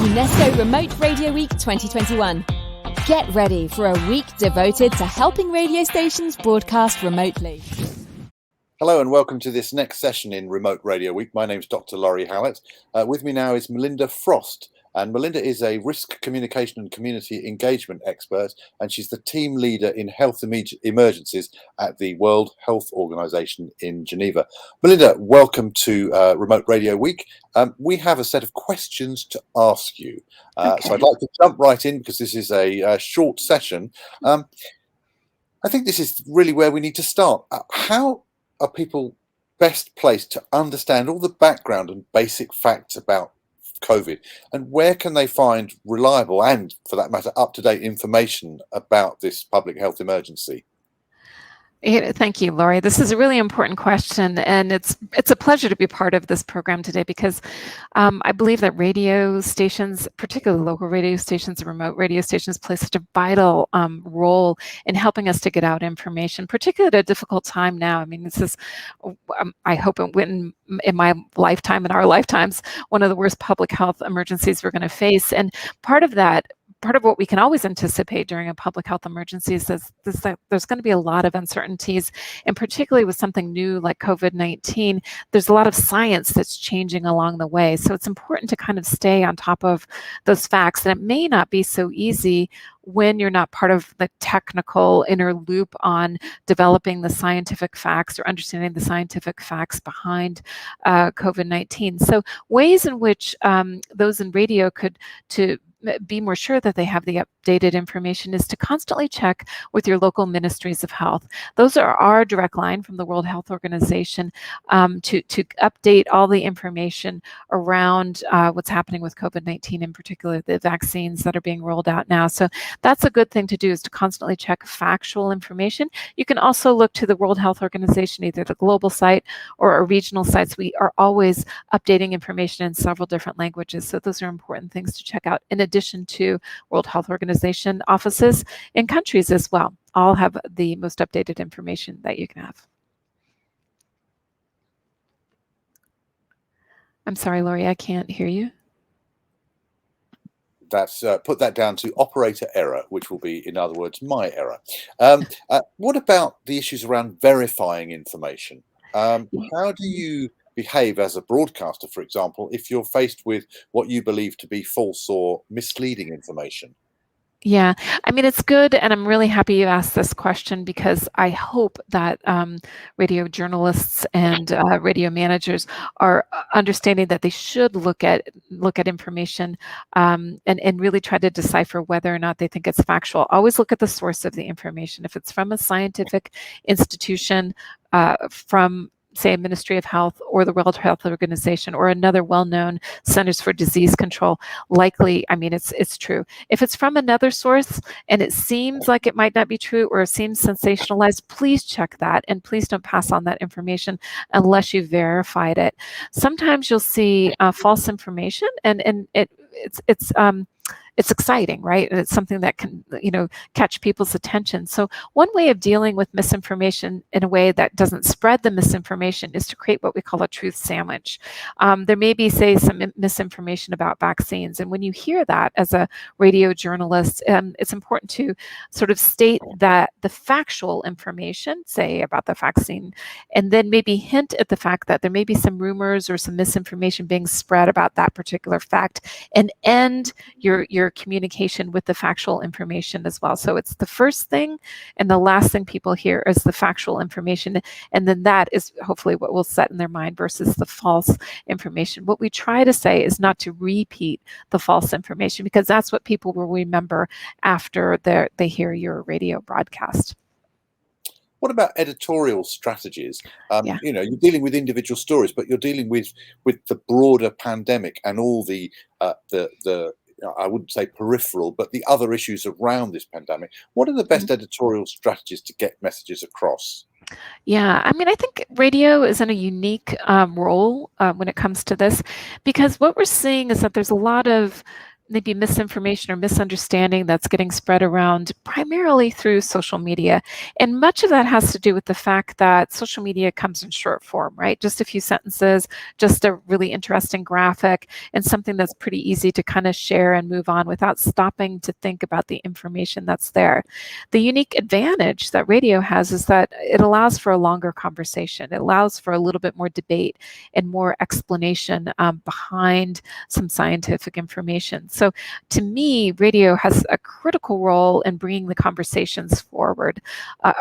UNESCO Remote Radio Week 2021. Get ready for a week devoted to helping radio stations broadcast remotely. Hello and welcome to this next session in Remote Radio Week. My name's Dr. Laurie Howlett. With me now is Melinda Frost. And Melinda is a risk communication and community engagement expert, and she's the team leader in health emergencies at the World Health Organization in Geneva. Melinda, welcome to Remote Radio Week. We have a set of questions to ask you. So I'd like to jump right in because this is a short session. I think this is really where we need to start. How are people best placed to understand all the background and basic facts about COVID, and where can they find reliable and, for that matter, up-to-date information about this public health emergency? Thank you, Laurie. This is a really important question, and it's a pleasure to be part of this program today because I believe that radio stations, particularly local radio stations and remote radio stations, play such a vital role in helping us to get out information, particularly at a difficult time now. I mean, this is, I hope in my lifetime, in our lifetimes, one of the worst public health emergencies we're going to face. And part of what we can always anticipate during a public health emergency is that there's going to be a lot of uncertainties, and particularly with something new like COVID-19, there's a lot of science that's changing along the way. So it's important to kind of stay on top of those facts, and it may not be so easy when you're not part of the technical inner loop on developing the scientific facts or understanding the scientific facts behind COVID-19. So ways in which those in radio could be more sure that they have the updated information is to constantly check with your local ministries of health. Those are our direct line from the World Health Organization to update all the information around what's happening with COVID-19, in particular the vaccines that are being rolled out now. So that's a good thing to do, is to constantly check factual information. You can also look to the World Health Organization, either the global site or our regional sites. We are always updating information in several different languages, so those are important things to check out, in addition to World Health Organization offices in countries as well. All have the most updated information that you can have. I'm sorry, Laurie, I can't hear you. That's put that down to operator error, which will be, in other words, my error. What about the issues around verifying information? How do you behave as a broadcaster, for example, if you're faced with what you believe to be false or misleading information? Yeah, I mean, it's good, and I'm really happy you asked this question because I hope that radio journalists and radio managers are understanding that they should look at information and really try to decipher whether or not they think it's factual. Always look at the source of the information. If it's from a scientific institution, from say a Ministry of Health or the World Health Organization or another well-known Centers for Disease Control, likely, I mean, it's true. If it's from another source and it seems like it might not be true or it seems sensationalized, please check that, and please don't pass on that information unless you've verified it. Sometimes you'll see false information, and it's exciting, right? And it's something that can, catch people's attention. So one way of dealing with misinformation in a way that doesn't spread the misinformation is to create what we call a truth sandwich. There may be, say, some misinformation about vaccines. And when you hear that as a radio journalist, it's important to sort of state that the factual information, say, about the vaccine, and then maybe hint at the fact that there may be some rumors or some misinformation being spread about that particular fact, and end your communication with the factual information as well. So it's the first thing and the last thing people hear is the factual information, and then that is hopefully what will set in their mind versus the false information. What we try to say is not to repeat the false information, because that's what people will remember after they hear your radio broadcast. What about editorial strategies? You're dealing with individual stories, but you're dealing with the broader pandemic and all the I wouldn't say peripheral, but the other issues around this pandemic. What are the best editorial strategies to get messages across? Yeah, I mean, I think radio is in a unique role when it comes to this, because what we're seeing is that there's a lot of maybe misinformation or misunderstanding that's getting spread around primarily through social media. And much of that has to do with the fact that social media comes in short form, right? Just a few sentences, just a really interesting graphic, and something that's pretty easy to kind of share and move on without stopping to think about the information that's there. The unique advantage that radio has is that it allows for a longer conversation. It allows for a little bit more debate and more explanation behind some scientific information. So to me, radio has a critical role in bringing the conversations forward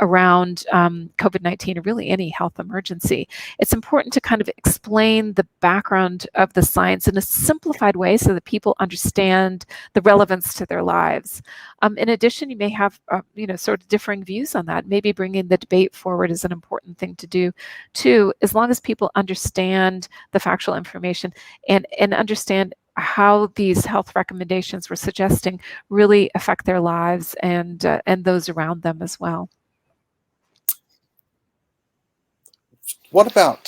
around COVID-19 or really any health emergency. It's important to kind of explain the background of the science in a simplified way so that people understand the relevance to their lives. In addition, you may have sort of differing views on that. Maybe bringing the debate forward is an important thing to do too, as long as people understand the factual information and understand how these health recommendations we're suggesting really affect their lives and those around them as well. What about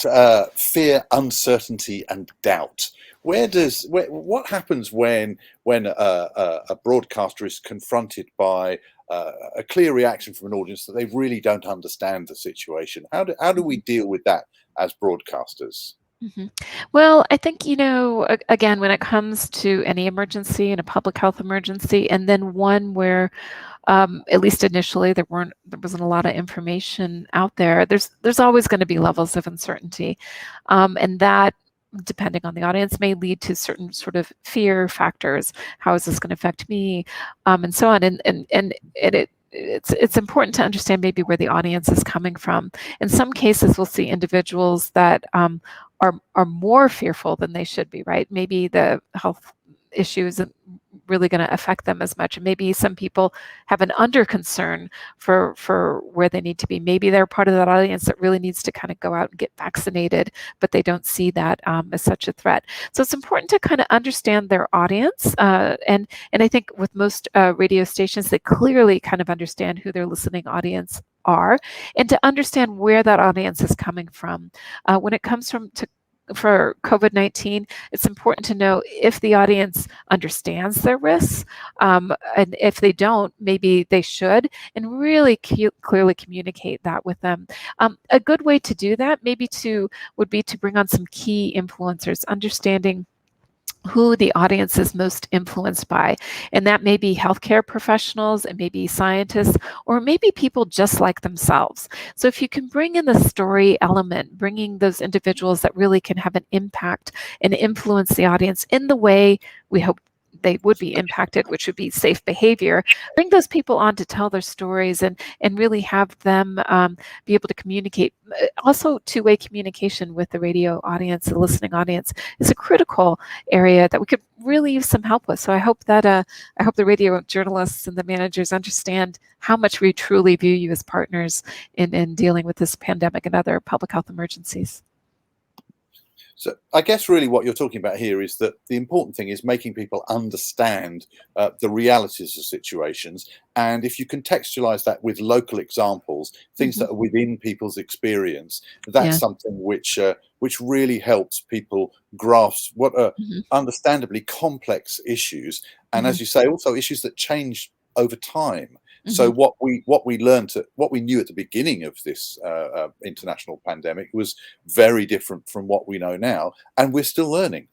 fear, uncertainty, and doubt? What happens when a broadcaster is confronted by a clear reaction from an audience that they really don't understand the situation? How do we deal with that as broadcasters? Mm-hmm. Well, I think, again, when it comes to any emergency and a public health emergency, and then one where at least initially there wasn't a lot of information out there, there's always going to be levels of uncertainty, and that, depending on the audience, may lead to certain sort of fear factors. How is this going to affect me, and so on, and it's important to understand maybe where the audience is coming from. In some cases, we'll see individuals that are more fearful than they should be, right? Maybe the health issue isn't really going to affect them as much. And maybe some people have an under concern for where they need to be. Maybe they're part of that audience that really needs to kind of go out and get vaccinated, but they don't see that as such a threat. So it's important to kind of understand their audience. And I think with most radio stations, they clearly kind of understand who their listening audience are, and to understand where that audience is coming from. When it comes for COVID-19, it's important to know if the audience understands their risks, and if they don't, maybe they should, and really clearly communicate that with them. A good way to do that would be to bring on some key influencers, understanding who the audience is most influenced by. And that may be healthcare professionals, it may be scientists, or maybe people just like themselves. So if you can bring in the story element, bringing those individuals that really can have an impact and influence the audience in the way we hope they would be impacted, which would be safe behavior, bring those people on to tell their stories and really have them be able to communicate. Also, two-way communication with the radio audience, the listening audience, is a critical area that we could really use some help with. So I hope that I hope the radio journalists and the managers understand how much we truly view you as partners in dealing with this pandemic and other public health emergencies. So I guess really what you're talking about here is that the important thing is making people understand the realities of situations. And if you contextualize that with local examples, things that are within people's experience, that's something which really helps people grasp what are understandably complex issues. And as you say, also issues that change over time. So what we knew at the beginning of this international pandemic was very different from what we know now, and we're still learning.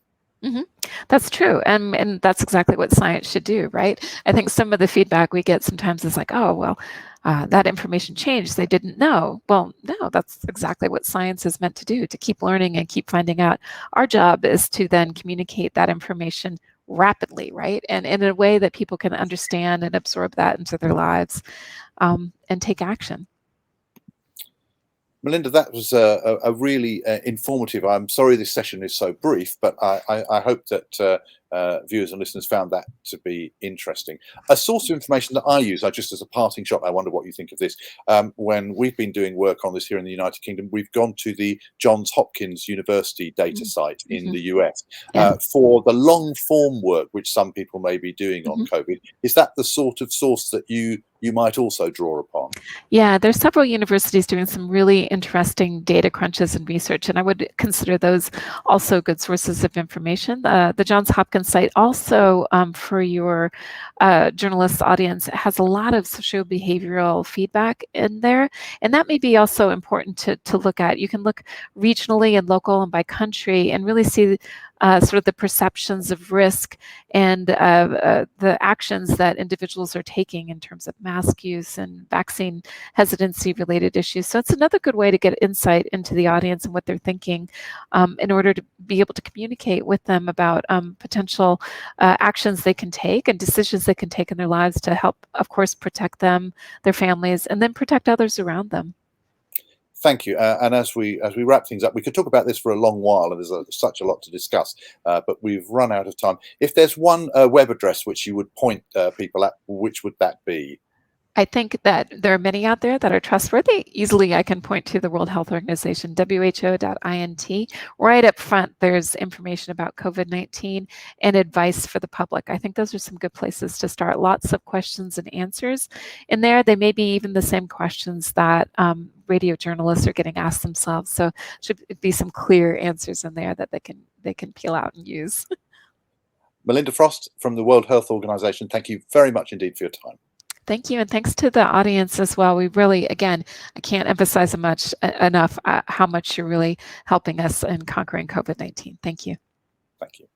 That's true, and that's exactly what science should do, right? I think some of the feedback we get sometimes is like, oh, well, that information changed, they didn't know. Well, no, that's exactly what science is meant to do, to keep learning and keep finding out. Our job is to then communicate that information rapidly, right? And in a way that people can understand and absorb that into their lives, and take action. Melinda, that was a really informative. I'm sorry this session is so brief, but I hope that viewers and listeners found that to be interesting. A source of information that I use, just as a parting shot, I wonder what you think of this. When we've been doing work on this here in the United Kingdom, we've gone to the Johns Hopkins University data site in the US for the long form work, which some people may be doing on COVID. Is that the sort of source that you might also draw upon? Yeah, there's several universities doing some really interesting data crunches and research, and I would consider those also good sources of information. The Johns Hopkins insight. Also, for your journalist audience, it has a lot of social behavioral feedback in there, and that may be also important to look at. You can look regionally and local and by country and really see sort of the perceptions of risk and the actions that individuals are taking in terms of mask use and vaccine hesitancy related issues. So it's another good way to get insight into the audience and what they're thinking in order to be able to communicate with them about potential actions they can take and decisions they can take in their lives to help, of course, protect them, their families, and then protect others around them. Thank you. And as we wrap things up, we could talk about this for a long while, and there's such a lot to discuss, but we've run out of time. If there's one web address which you would point people at, which would that be? I think that there are many out there that are trustworthy. Easily, I can point to the World Health Organization, who.int. Right up front, there's information about COVID-19 and advice for the public. I think those are some good places to start. Lots of questions and answers in there. They may be even the same questions that radio journalists are getting asked themselves. So should be some clear answers in there that they can peel out and use. Melinda Frost from the World Health Organization, thank you very much indeed for your time. Thank you, and thanks to the audience as well. We really, again, I can't emphasize enough how much you're really helping us in conquering COVID-19. Thank you. Thank you.